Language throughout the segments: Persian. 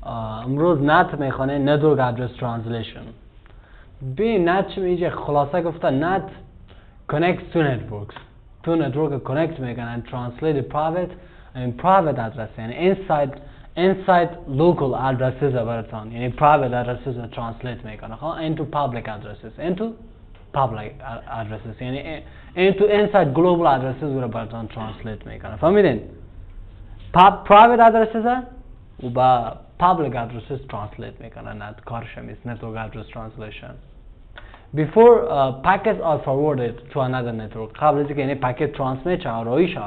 امروز نت میخونه نتورک ادرس ترانسلیشن. ببین نت چی میگه؟ خلاصه گفته نت connects to networks. تو نتورک کانکت میکنن translate private and private address یعنی inside local addresses براتون یعنی private addresses رو translate میکنه into public addresses یعنی inside global addresses رو براتون translate میکنه. فهمیدین؟ private addresses و با public addresses translate میکنه. نت کارش همیست network address translation. Before packets are forwarded to another network قبل از اینکه یعنی پکت ترانسمیت شه رایی شه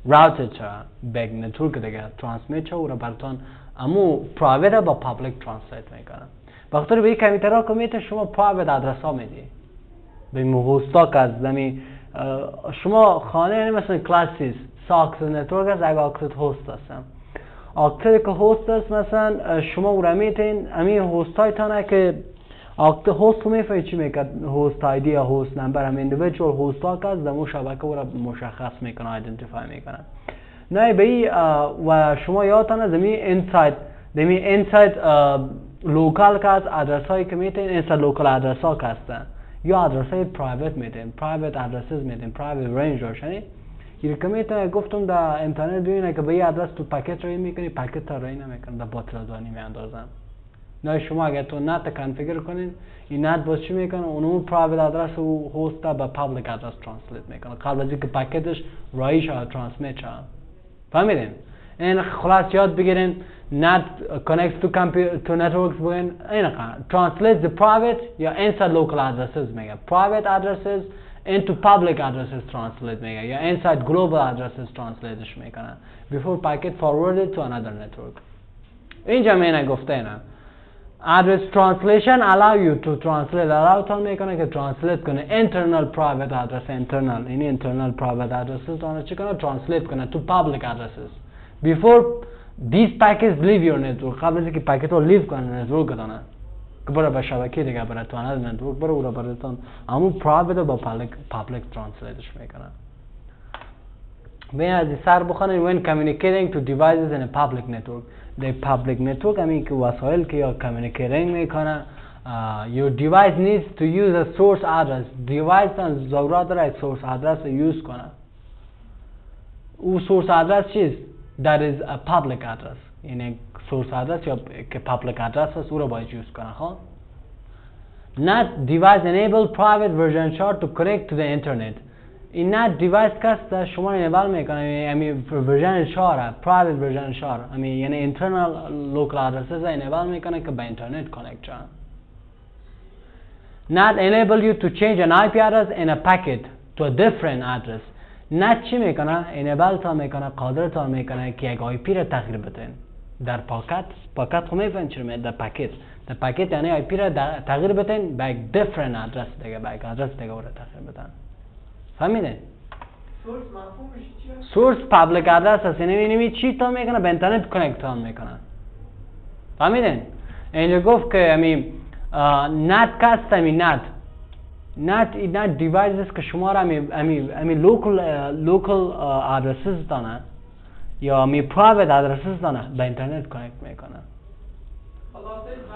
راوتد شه به نتورک دیگه ترانسمیت شه و را براتون امو پرایوت با پابلیک ترانسلیت میکنه. بخاطر به این کامپیوترها کمیته شما پرایوت ادرس ها میدی به هوستا که از دمی شما خانه یعنی مثلا کلاسیس ساکس نتورک از اگه اکسد هست هستم اکسد که هست هست مثلا شما او را میتین امی هست های تانه که اکت هست میفهمی چی میکرد هست آیدی یا هست نمبر هم اندیویدوال هست ها که از دمو شبکه او را مشخص میکنه ایدنتیفای میکنه. نه به و شما یادتان از دمی اینساید لوکال که از ادرس هایی که میتین اینساید لوکال ادرس ها که هستن یا ادرس های پرایوت میتین پرایوت ادرسز میتین پرایوت رنج روشنی یه که میتین گفتم در اینترنت ببینه که به این ادرس تو پکت رای میکنی پکت تا رای نمیکنه در باطل دوانی میاندازن. نه شما اگر تو نت کانفیگر کنین این نت باز چی میکنه اونو پرایوت ادرس و هست با پابلیک ادرس ترانسلیت میکنه قبل از اینکه پکتش رایش ها ترانسمیت شه. فهمیدین؟ این خلاص یاد بگیرین نت connects to networks بگین این translate the private یا inside local addresses میگه private addresses into public addresses translate میگه یا inside global addresses translateش میکنه before packet forwarded to another network. اینجا مینه گفته اینا address translation allow you to translate allow تان میکنه که translate کنه internal private address internal این internal private addresses تانه چی کنه translate کنه to public addresses before these packets leave your network قبل از اینکه پکت رو لیو کنه نتورک تانه که برای به شبکه دیگه برای تو another network برای او را براتون همون private با public translateش میکنه. بین از سر بخونید when communicating to devices in a public network the public network همین که وسایل که یا communicating میکنه your device needs to use a source address device تان ضرورت داره source address رو یوز کنه. او source address چیست؟ that is a public address یعنی source address یا که public address هست او رو باید یوز کنه. خب NAT device enable private version shard to connect to the internet این نت دیوایس کست شما انیبل میکنه یعنی ورژن شار پرایوت ورژن شار یعنی اینترنال لوکال ادرسز انیبل میکنه که به اینترنت کانکت شن. NAT enable you to change an IP address in a packet to a different address. NAT چی میکنه؟ انیبل تا میکنه قادر تا میکنه که یک آی پی را تغییر بدین در پاکت خو میفهمین چی میگه در پاکت یعنی آی پی را تغییر بدین به یک different address دیگه به یک ادرس دیگه رو تغییر بدن. فهمیده؟ سورس مفهومش چیه؟ سورس پابلیک ادرس هست یعنی چی تا میکنه به اینترنت کانکت تا میکنه. فهمیدین؟ اینجا گفت که نت کست نت دیوایس است که شما را لوکال ادرسز دانه یا پرایوت ادرسز دانه به اینترنت کانکت میکنه.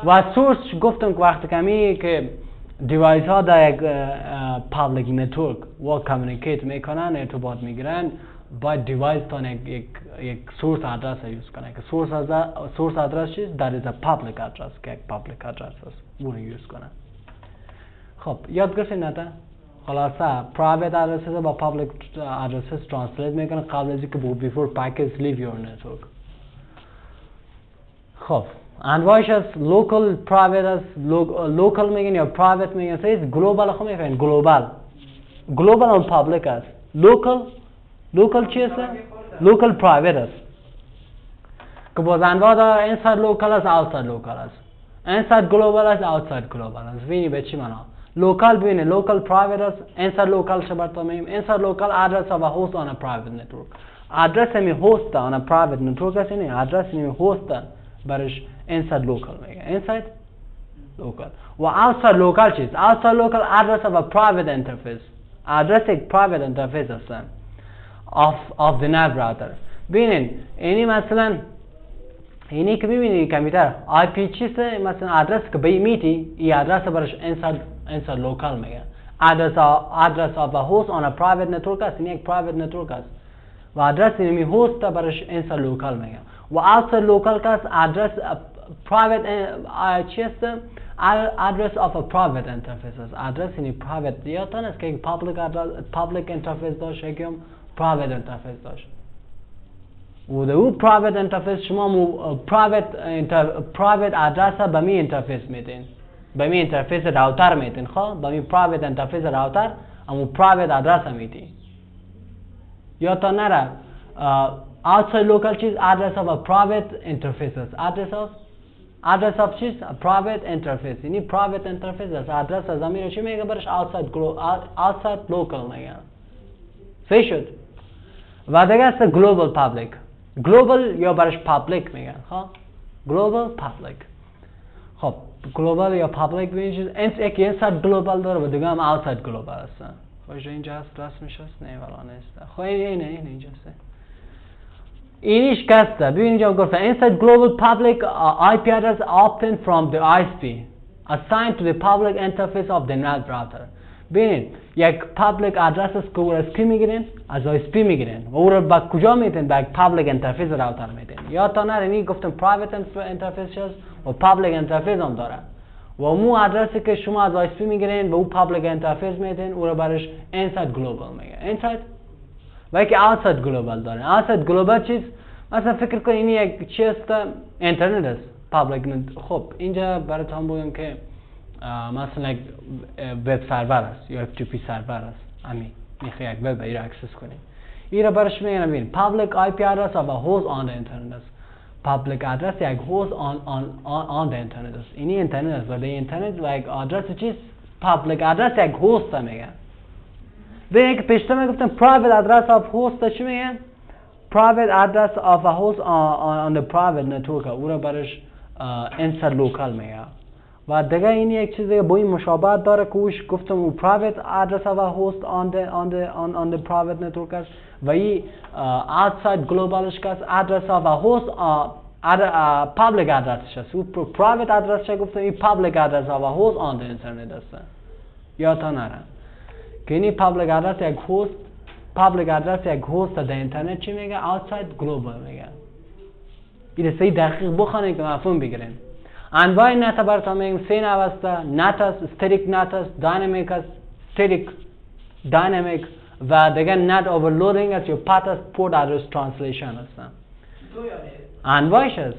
و سورس گفتم که وقتی که دیوایس ها در یک پابلیک نتورک و کامیونیکیت میکنن ارتباط میگیرن باید دیوایس تان یک سورس ادرس یوز کنه که سورس ادرس چیست؟ در از پابلیک ادرس که یک پابلیک ادرس هست اون رو یوز کنه. خب یاد گرفتین نه؟ خلاصه پرایوت ادرسز با پابلیک ادرسز ترانسلیت میکنه قبل از اینکه بیفور پکیج لیو یور نتورک. خب انواعش از لوکال پرایوت از لوکال میگن یا پرایوت میگن سیز گلوبال خو میگن گلوبال اون پابلیک است. لوکال چی است؟ لوکال پرایوت است که باز انواع داره اینساید لوکال است اوتساید لوکال است اینساید گلوبال است اوتساید گلوبال است. ببینید به چی معنا لوکال ببینید لوکال پرایوت است اینساید لوکال شبر تو میگیم اینساید لوکال ادرس و هاست آن ا پرایوت نتورک ادرس می هاست آن ا پرایوت نتورک است یعنی ادرس می هاست برش inside local میگه inside local و outside local چیست؟ outside local address of a private interface address یک private interface هستن of the NAT router. ببینین اینی مثلا اینی که میبینی کامپیوتر آی پی چیزه، مثلا آدرس که به میتی این آدرس برش inside local میگه. address of a host on a private network است، این یک private network است و آدرس اینمی هوست برش inside local میگه و outside local کاست آدرس private چی است؟ address of a private interface است. آدرس اینی private یادتان است که یک public interface داشت، یکم private interface داشت و دو private interface شما private address ها به می interface میدین، به می interface راوتر میدین. خب به می private interface راوتر اما private address میدین. یادتان نره outside local چیز address of a private interface است. address of چیز private interface، یعنی private interface است. address از زمین چی میگه برش outside local میگه. صحیح شد. و دیگه است global public. global یا برش public میگن. خب global public. خب global یا public ببینید یکی inside global داره و دیگه هم outside global است. خب اینجا هست رسمش هست؟ نه والا نیست. خب اینجا هست. اینیش کسته. ببینید اینجا گفته inside global public IP address obtained from the ISP assigned to the public interface of the NAT router. ببینید یک public address است که او را SP میگیرین، از ISP میگیرین و او را با کجا میتین؟ با یک public interface راوتر میتین. یادتان نره اینی گفتم private interface هست و public interface هم داره و مو ادرسی که شما از ISP میگیرین و او public interface میتین او را برش inside global میگه. inside و یکی outside global داره. outside global چیز مثلا فکر کن اینی یک چیز اینترنت است public. خب اینجا براتون بگم که مثلا یک وب سرور است یا FTP سرور است. همین میخوای یک وب را اکسس کنی. این را برش میگن ببین public IP address of a host on the internet است. public address یک host on the internet است. اینی اینترنت است و در اینترنت و یک آدرس چیز public address یک host میگن. به یک پیشتر میگفتم private address of host چی میگن؟ private address of a host on the private network او را برش inside local میگه. و دیگه این یک چیزی با این مشابهت داره که اوش گفتم او private address of a host on the private network است و این outside globalش که address of a host public address است. او private address چه گفتم این public address of a host on the internet است. یادتان نره که این public address یک host public address یک host در اینترنت چی میگه؟ outside global میگه. این سه دقیق بخونید که مفهوم بگیرین. انواع نت براتون میگم سه نوع است. نت است، استریک نت است، داینامیک است، استریک داینامیک و دیگه نت اوورلودینگ است یا پات است، پورت ادرس ترانسلیشن است. انواعش است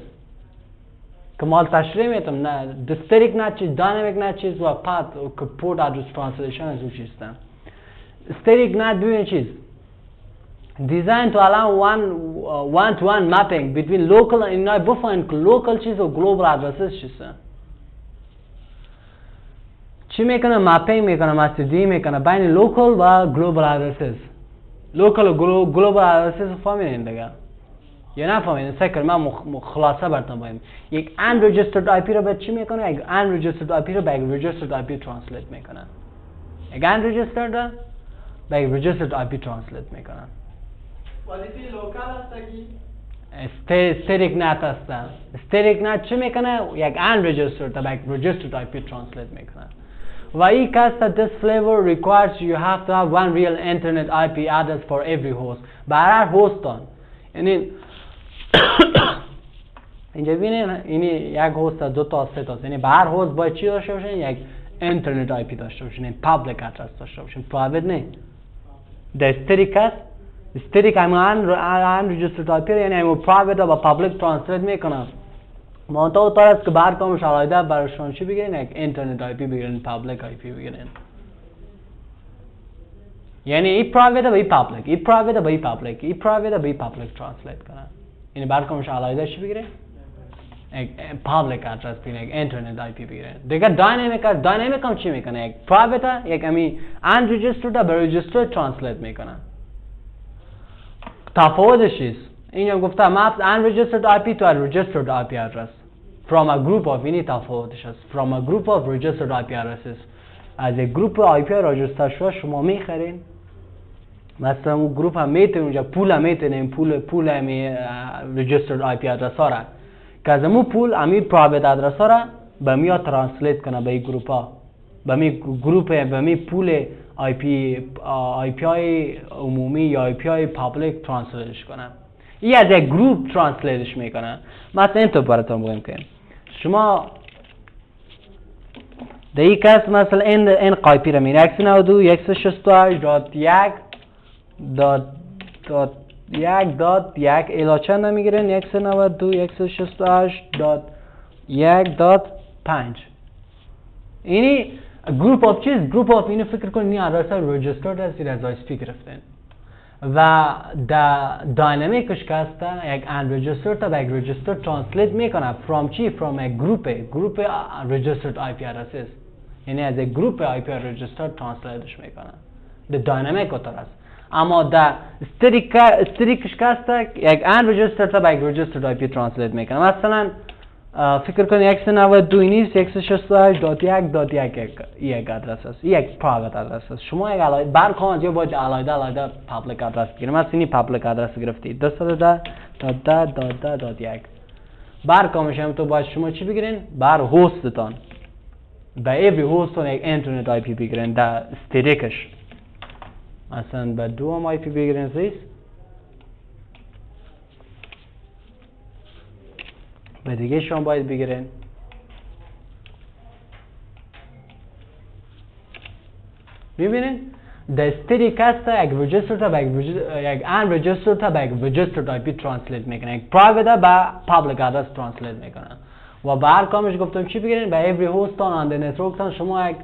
که مال تشریح میتونم. نه استریک نت چیز، داینامیک نت چیز و پات که پورت ادرس ترانسلیشن است او چیز است. استریک نت ببینید چیز designed to allow one-to-one mapping between local and اینا بفهمین که local چیز و global addresses چیزه. چی میکنه؟ مپینگ میکنه، مستدی میکنه بین local و global addresses. local و global addresses فهمیدین دیگه یا نفهمیدین؟ سکر من خلاصه براتون بگم. یک unregistered IP رو به چی میکنه؟ یک unregistered IP رو به یک registered IP translate میکنه. یک unregistered به یک registered IP translate میکنه. والیتی لوکال است کی؟ استریک نت است. استریک نت چی میکنه؟ یک unregistered تا یک registered IP translate میکنه. و این کاست this flavor requires you have to have one real internet IP address for every host. برای هر هستان. یعنی اینجا ببینید اینی یک هست دو تا سه تا. یعنی برای هر هست باید چی داشته باشین؟ یک internet IP داشته باشین. یعنی public address داشته باشین. private نه. در استریک است. استریک همون unregistered IP یعنی همون private و public translate میکنم. منطقه طور است که برکامش علایده برشان چی بگیرین؟ یک internet IP بگیرین، public IP بگیرین. یعنی ای private و ای public، ای private و ای public، ای private و ای public translate کنن. یعنی برکامش علایده چی بگیرین؟ یک public address بگیرین، یک internet IP بگیرین. دیگه dynamic هم چی میکنه؟ یک private یک امی unregistered و registered translate میکنن. تفاوتش چیست؟ اینجا گفته maps unregistered IP to a registered IP address from a group of اینی تفاوتش است. from a group of registered IP addresses از یک گروپ IP راجستر شده شما میخرین. مثلا اون گروپ هم میتونین اونجا پول هم میتونین پول همی registered IP address ها را که از امو پول امی پرایوت ادرس ها را به می ترانسلیت کنه به این گروپ ها، به می گروپ، به می پول آی پی های عمومی یا آی پی های پابلیک ترانسلیتش کنه. این از یک گروپ ترانسلیتش میکنه. مثلا این تو براتون بگم که شما در این کس مثلا این قایپی را میره 192.168.1.1 الا چند میگیرن 192.168.1.5 اینی گروپ آف چیز؟ گروپ آف اینو فکر کن این آدرس ها رجسترد است از آیسپی گرفتن و داینامیکش که هسته یک unregistered تا به یک registered ترانسلیت میکنه from چی؟ from یک گروپ registered IP addresses، یعنی از یک گروپ IP registered ترانسلیتش میکنه. ده داینامیک اوتر است. اما در استریکش که هسته یک unregistered تا به یک registered IP ترانسلیت میکنه. مثلا فکر کنید 192 نیست 168.1.1 یک آدرس است، یک پرایوت آدرس است. شما یک علایده برخوان یا باید علایده پابلیک آدرس بگیرید. مثلا اینی پابلیک آدرس گرفتید 210.10.1 برکامش هم تو باید شما چی بگیرین؟ بر هوستتان به ایوری هوستتان یک اینترنت آی پی بگیرین در استریکش. مثلا به دو هم آی پی بگیرین زیست به دیگه شما باید بگیرین. میبینین؟ در استریک هست یک رجستر تا به یک unregistered تا به یک registered IP ترانسلیت میکنه. یک پرایوت به پابلیک آدرس ترانسلیت میکنه و به هر کامش گفتم چی بگیرین؟ به every host on the network تان شما یک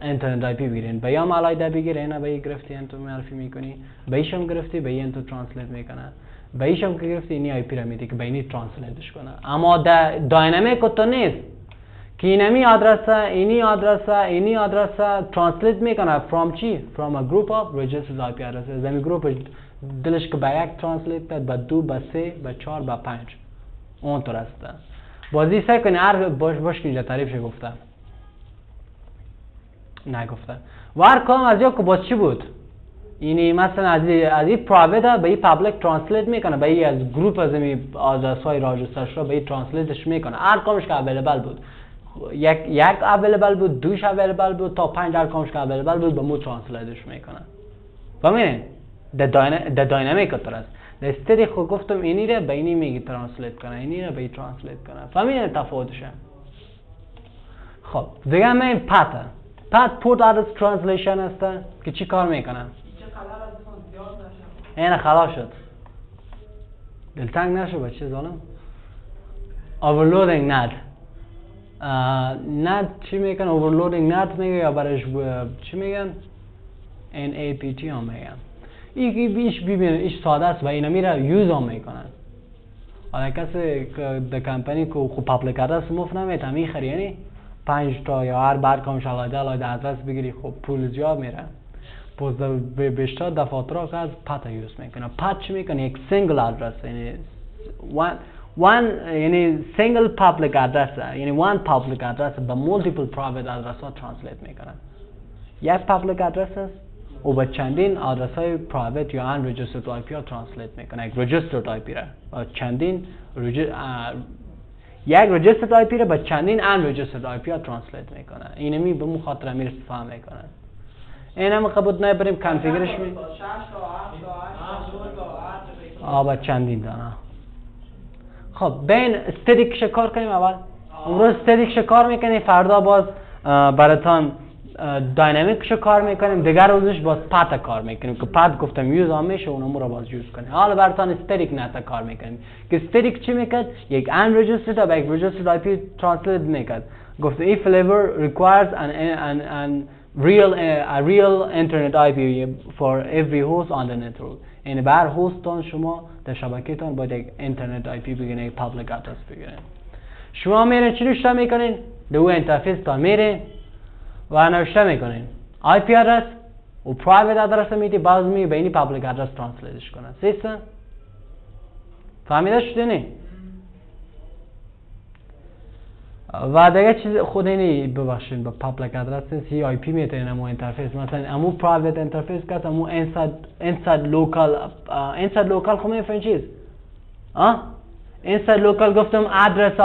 اینترنت آی پی بگیرین. به یام علایده بگیرین، اینا به این گرفتی انتو معرفی میکنی، به ایشم گرفتی به این تو ترانسلیت میکنه، به ایشم که گرفتی اینی آی پی را میده که به اینی ترانسلیتش کنه. اما در داینامیک تو نیست که اینمی اینی آدرس ترانسلیت میکنه from چی؟ from a group of registered IP addresses. زمین گروپ دلش که به یک ترانسلیت کرد، به دو، به سه، به چهار، به پنج اون طور است. بازی سعی کنی هر باش که اینجا تعریفش گفته نگفته و هر کام از یا که باز چی بود؟ اینی مثلا از این پرایوت به این پابلیک ترانسلیت میکنه، به این از گروپ از این آدرس های راجستر شده به این ترانسلیتش میکنه. هر کامش که اویلیبل بود، یک اویلیبل بود، دوش اویلیبل بود تا 5 هر کامش که اویلیبل بود به مو ترانسلیتش میکنه. فهمیدین؟ در داینامیک طور است. در استری خود گفتم اینی را به اینی میگی ترانسلیت کنه، اینی را به این ترانسلیت کنه. فهمیدین تفاوتشه؟ خب دیگه همه این پت پورت آدرس ترانسلیشن است که چی کار میکنه؟ این خلاص شد. دلتنگ نشو بچه ظالم. overloading NAT NAT چی میگن؟ overloading NAT میگه یا برش چی میگن؟ NAPT هم میگن. ایش ببینن ایش ساده است و اینا میره یوز هم میکنن. حالا کسی که در کمپانی که خوب پابلیک آدرس مفت نمیتونه میخری، یعنی 5 تا یا هر برکامش علایده آدرس بگیری خب پول زیاد میره. پس بیشتر دفاتر که از پت یوز میکنه. پت چی میکنه؟ یک سینگل آدرس، یعنی یعنی سینگل پابلیک آدرس، یعنی وان پابلیک آدرس به مولتیپل پرایوت آدرس ها ترانسلیت میکنه. یک پابلیک آدرس است و به چندین آدرس های پرایوت یا ان رجسترد آی پی ها ترانسلیت میکنه. یک رجسترد آی پی را با چندین یک رجسترد آی پی را به چندین ان رجسترد آی پی ها ترانسلیت میکنه. اینمی به مو خاطر امیر فهم میکنه. اینم قبول نه بریم کانفیگرش می 6 تا 7 تا 8 تا چندین دانه. خب بین استریکش کار کنیم. اول امروز استریکش کار میکنیم، فردا باز براتون داینامیکش کار میکنیم، دیگر روزش باز پت کار میکنیم که پت گفتم یوز هم میشه اونم رو باز یوز کنیم. حالا براتون استریک نت کار میکنیم که استریک چی میکرد؟ یک ان رجسترد تا یک رجسترد آی پی ترانسلیت میکرد. گفت if flavor requires an real internet IP for every host on the network. یعنی بر هوستان شما در شبکه‌تان باید یک اینترنت آی پی بگیرین، یک پابلیک آدرس بگیرین. شما میرین چی نوشته میکنین؟ دو اینترفیس تا میرین و نوشته میکنین آی پی آدرس و پرایوت آدرس میدی، باز می به این پابلیک آدرس ترانسلیتش کنه. سیستم فهمیده شده نه؟ و دیگه چیز خود اینی ببخشید با پابلیک آدرس سی آی پی میتونین امو اینترفیس، مثلا امو پرایوت اینترفیس که امو انساید لوکال خب میفهمین چیز inside local گفتم address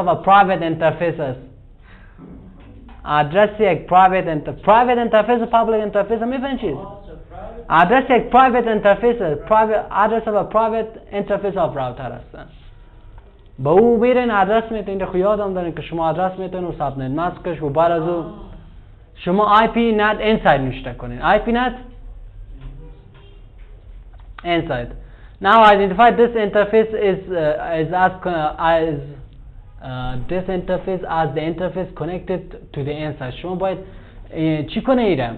of a private interface است. address یک private interface و public interface میفهمید چیست؟ address یک private interface است. address of a private interface of router هستن. با او بیرین ادرس میتونید خو یادم دارین که شما ادرس میتونید و ساب نت ماسکش و بعد از او شما IP NAT inside نوشته کنین. IP NAT inside. Now identify this interface this interface as the interface connected to the inside. شما باید چی کنه ایره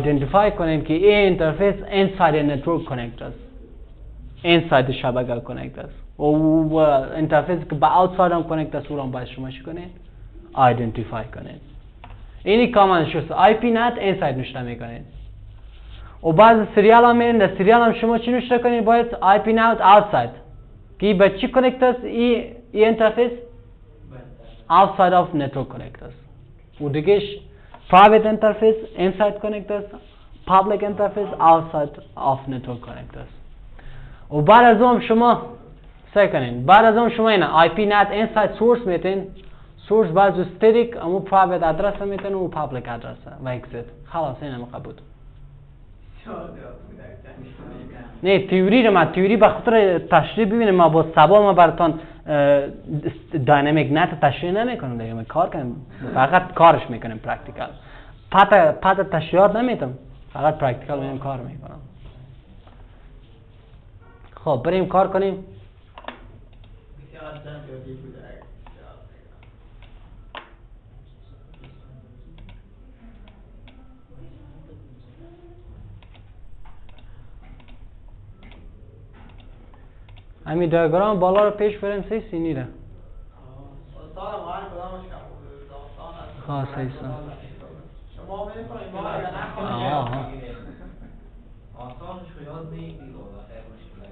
identify کنین که این interface inside network connect است. inside شبکه connect است. و interface که با outside هم connect است اون باید شما چی کنین identify کنین. اینی کامن شست IP NAT inside نوشته میکنین. و بعد سریال هم میرین در سریال هم شما چی نوشته کنین باید IP NAT outside که با چی connect است ای interface outside of network connect است. و دیگهش private interface inside connect است public interface outside of network connect است. و بعد از اون شما سعی کنین بعد از اون شما اینا IP NAT inside source میتین source بعد static امو private address میتین و public address و exit خلاص اینا مقبول. نه تئوری به خاطر تشریح ببینیم ما با سبا ما براتون داینامیک نت تشریح نمیکنم دیگه کار کنم فقط کارش میکنیم پرکتیکال پات تشریحات نمیدم فقط پرکتیکال میام کار میکنم. خب بریم کار کنیم. همین دیاگرام بالا رو پیش بریم سی نیره خواست ایسا شما میکنید ما آسانش رو یاد میگیرید و خیلی مشکل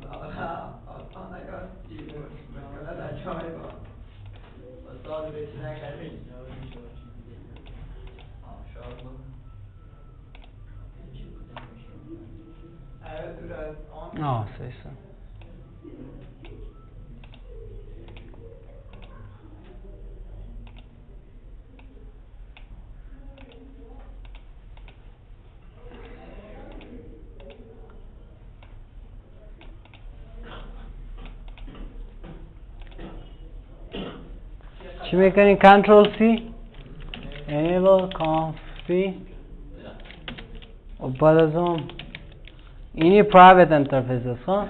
یاد آسان نگاه مشکل در جای با استاد بهش نکردید شاید سیسا چی میکنی؟ کنترل سی enable conf و بعد از اون اینی private interface است ها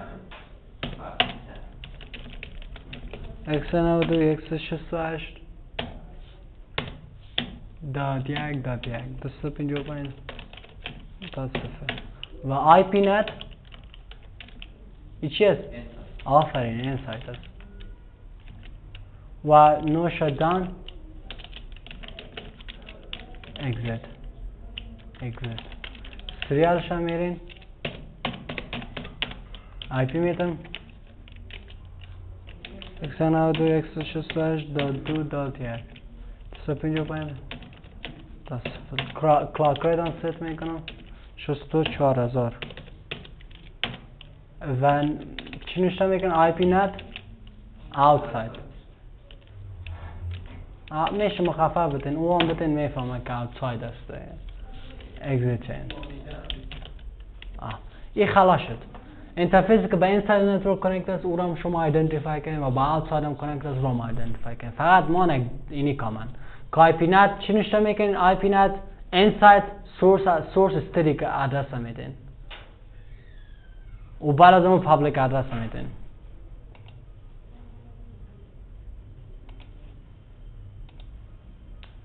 x92 x68 داد یک داد یک 255 داد صفر و IP NAT ای چی است؟ آفرین این سایت است و no shutdown exit سریالش هم میرین IP میتونم x92 x68 داد دو داد یک 255 داد صفر کلاک ریت هم ست میکنم 64000 و چی نوشته میکنم IP NAT outside میشه مخفف بتین او هم بتین میفهمه که outside است exit chain این خلاص شد اینترفیسی که به این ساید نتورک کانکت است او را هم شما ایدنتیفای کنید و با outside هم کانکت است رو هم ایدنتیفای کنید فقط ما اینی کامن که IP NAT چی نوشته میکنین IP NAT inside source static address میدین و بعد از اون public address میدین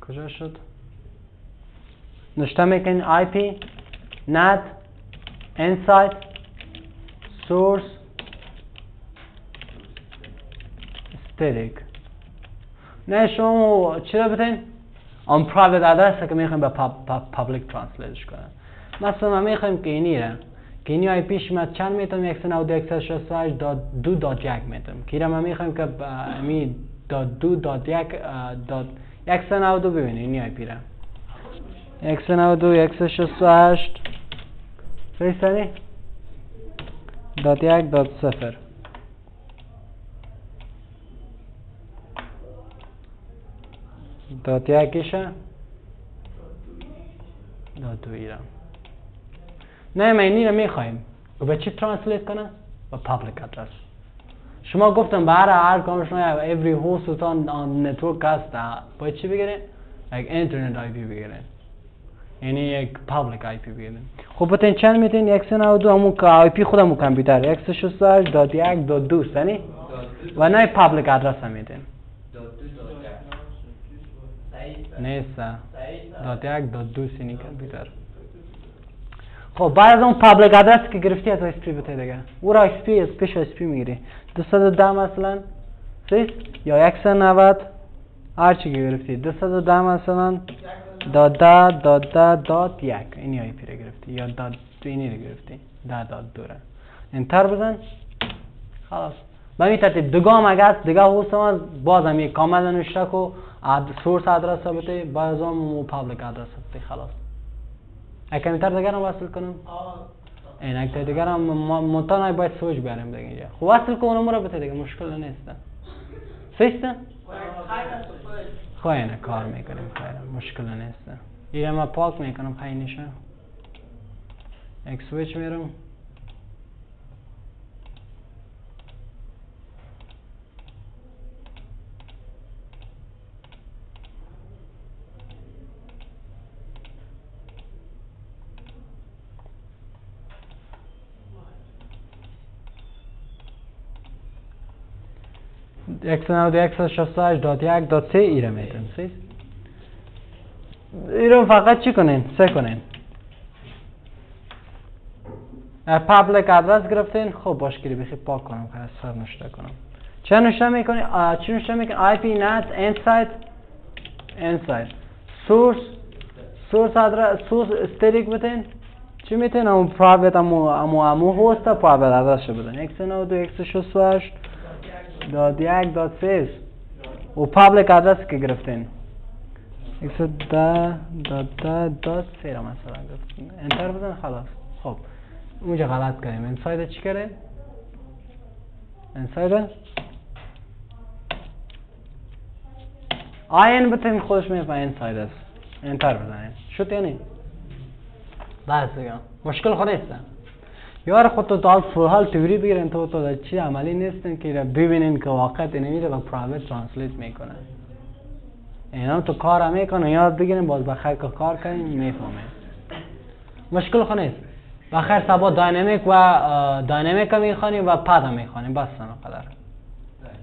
کجا شد؟ نوشته میکنین IP NAT inside source static نه شما چرا بتین؟ on private address که میخوایم به public translateش کنن مثلا ما میخوایم که اینی را که اینی IP شما چند میتونم 192.168.2.1 میتونم که را ما میخوایم که امی .2.1 ببینید اینی IP را 192.168 فرستادی دات یک دات صفر دات یکیشه دات دویره. نه ما اینی رو میخوایم به چی ترانسلیت کنه؟ به پابلیک ادرس. شما گفتم برای هر کامشون every host on network هست باید چی بگیرین؟ یک اینترنت آی پی بگیرین، یعنی یک پابلیک آی پی بگیرین. خب بتین چند میتین؟ 192 همون آی پی خود همون کامپیوتر 168.1.2 سنی و نه پابلیک ادرس هم میتین نیست .1.2 سنی کامپیوتر. خب بعد از اون پابلیک ادرس که گرفتی از اسپی بته دیگه او را اسپیش اسپی میگیری 210 مثلا سیست یا 190 هر چی که گرفتی 210 مثلا دات یک اینی آی پی را گرفتی یا دات دو اینی را گرفتی دات دو را انتر بزن خلاص. به این ترتیب دگام اگر دیگه هست هم بازم یک کامل نوشته کو سورس ادرس بته باز هم پابلیک ادرس بته خلاص. کمی تر دیگر هم وصل کنم این اکتر دیگر هم منطقه باید سوچ بیاریم دیگه اینجا. خب وصل کنم رو بته دیگه مشکل نیست سیسته؟ خب اینه کار میکنیم خیلی مشکل نیست. اینه ما پاک میکنم پایینشه یک سویچ میرم .168.1.3 ایره میتونم سیست ایره فقط چی کنین؟ سه کنین پابلیک ادرس گرفتین. خب باشکری بخی پاک کنم که از سر نشته کنم چه نشته میکنی؟ چی نشته میکنی؟ IP NAT inside source ادرس source استریک بتین چی میتین؟ همون پرایوت همون هوست پرایوت ادرس شو بدن 192.168.1.3 و پابلیک ادرس که گرفتین 110.10.3 را مثلا گرفتین انتر بزن خلاص. خب اونجا غلط کردیم انساید چی کردیم؟ انساید آین بتین خودش میفه انساید است انتر بزنیم شد یعنی بس دیگه مشکل خود نیست. یار خود تو تا فورحال تیوری بگیرن تو چی عملی نیستن که ببینین که واقعیت نمیره و پرایوت ترانسلیت میکنه. اینا تو کار هم میکنن یاد بگیرین باز بخیر که کار کنین میفهمین مشکل خود نیست. بخیر سبا داینامیک و داینامیک هم میخوانیم و پد هم میخوانیم بس سنو قدر.